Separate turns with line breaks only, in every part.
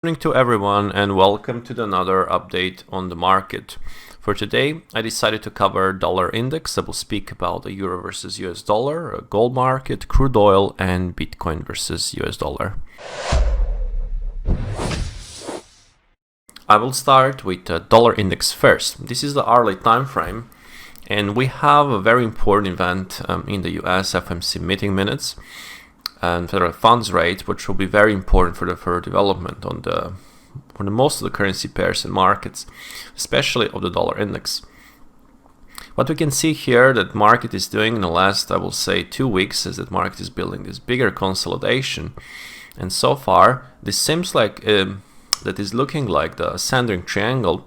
Good morning to everyone and welcome to another update on the market. For today, I decided to cover dollar index. I will speak about the euro versus US dollar, gold market, crude oil, and Bitcoin versus US dollar. I will start with the dollar index first. This is the hourly time frame, and we have a very important event in the US FOMC meeting minutes and federal funds rate, which will be very important for the further development on the most of the currency pairs and markets, especially of the dollar index. What we can see here that market is doing in the last, I will say, 2 weeks is that market is building this bigger consolidation, and so far this seems like that is looking like the ascending triangle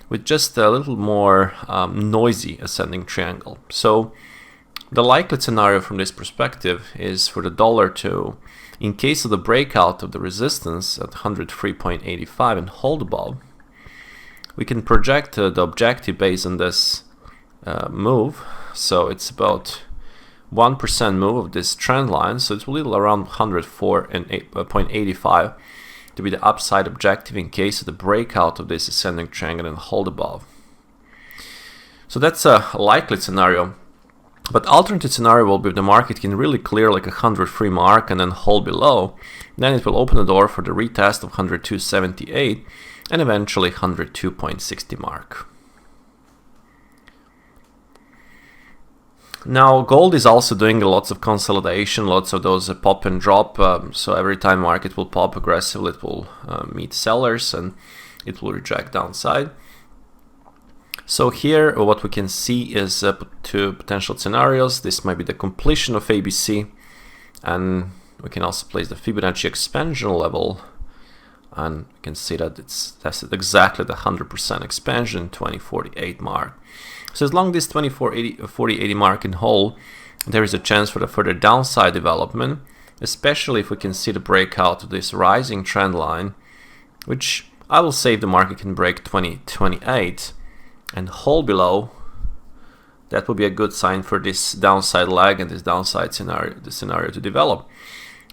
with just a little more noisy ascending triangle. So the likely scenario from this perspective is for the dollar to, in case of the breakout of the resistance at 103.85 and hold above, we can project the objective based on this move. So it's about 1% move of this trend line, so it's a little around 104.85 to be the upside objective in case of the breakout of this ascending triangle and hold above. So that's a likely scenario. But alternative scenario will be if the market can really clear like 103 mark and then hold below, then it will open the door for the retest of 102.78 and eventually 102.60 mark. Now gold is also doing lots of consolidation, lots of those pop and drop, so every time market will pop aggressively it will meet sellers and it will reject downside. So here what we can see is two potential scenarios. This might be the completion of ABC, and we can also place the Fibonacci expansion level, and we can see that it's tested exactly the 100% expansion 2048 mark. So as long as this 2040-80 mark can hold, there is a chance for the further downside development, especially if we can see the breakout of this rising trend line, which I will say if the market can break 2028 and hold below, that would be a good sign for this downside leg and this downside scenario to develop.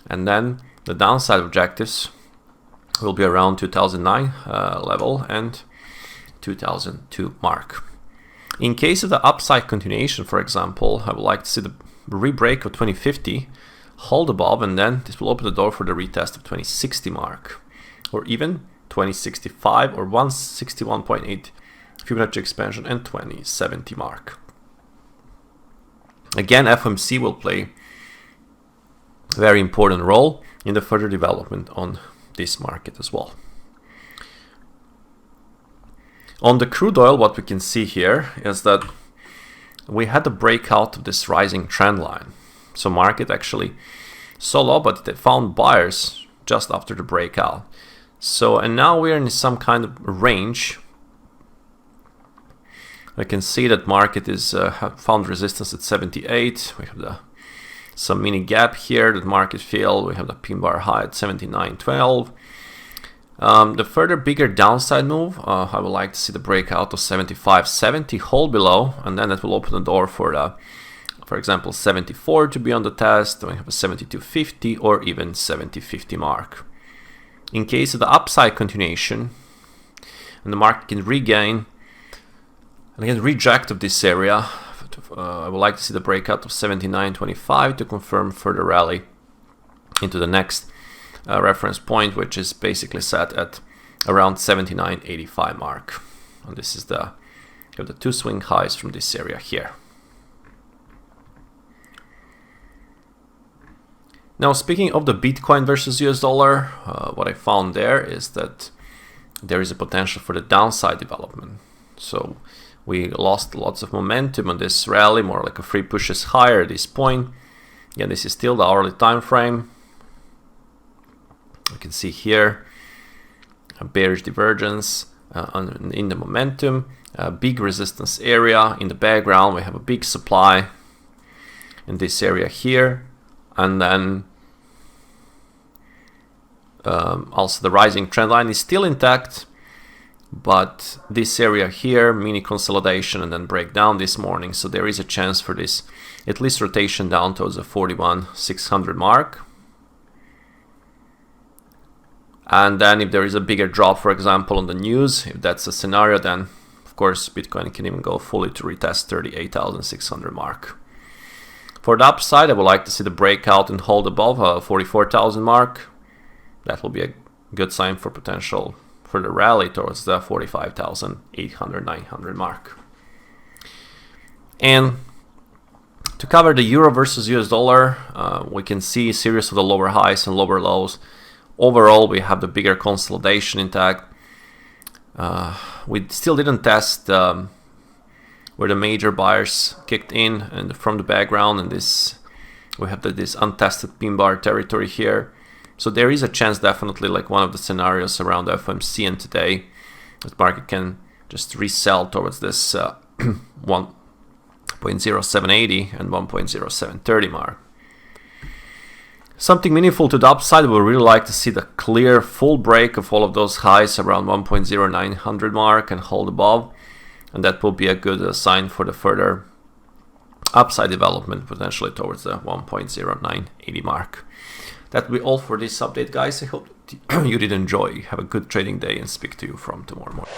And then the downside objectives will be around 2009 level and 2002 mark. In case of the upside continuation, for example, I would like to see the rebreak of 2050, hold above, and then this will open the door for the retest of 2060 mark, or even 2065 or 161.8 Fibonacci expansion and 2070 mark. Again, FOMC will play a very important role in the further development on this market as well. On the crude oil, what we can see here is that we had the breakout of this rising trend line. So market actually saw low, but they found buyers just after the breakout. So, and now we're in some kind of range. I can see that market is found resistance at 78. We have some mini gap here that market filled. We have the pin bar high at 79.12. The further bigger downside move, I would like to see the breakout of 75.70, hold below, and then it will open the door for example, 74 to be on the test. We have a 72.50 or even 70.50 mark. In case of the upside continuation, and the market can regain and again reject of this area, I would like to see the breakout of 79.25 to confirm further rally into the next reference point, which is basically set at around 79.85 mark. And this is the two swing highs from this area here. Now, speaking of the Bitcoin versus US dollar, what I found there is that there is a potential for the downside development. So we lost lots of momentum on this rally, more like a free pushes higher at this point. Again, this is still the hourly time frame. You can see here a bearish divergence in the momentum, a big resistance area in the background. We have a big supply in this area here, and then also the rising trend line is still intact, but this area here, mini consolidation and then breakdown this morning. So there is a chance for this at least rotation down towards the 41,600 mark. And then if there is a bigger drop, for example, on the news, if that's a scenario, then of course Bitcoin can even go fully to retest 38,600 mark. For the upside, I would like to see the breakout and hold above 44,000 mark. That will be a good sign for potential for the rally towards the 45,800, 900 mark. And to cover the euro versus US dollar, we can see a series of the lower highs and lower lows. Overall, we have the bigger consolidation intact. We still didn't test where the major buyers kicked in and from the background, and we have this untested pin bar territory here. So there is a chance, definitely, like one of the scenarios around the FOMC and today, that market can just resell towards this 1.0780 and 1.0730 mark. Something meaningful to the upside, we would really like to see the clear full break of all of those highs around 1.0900 mark and hold above, and that will be a good sign for the further upside development, potentially towards the 1.0980 mark. That will be all for this update, guys. I hope you did enjoy. Have a good trading day and speak to you from tomorrow morning.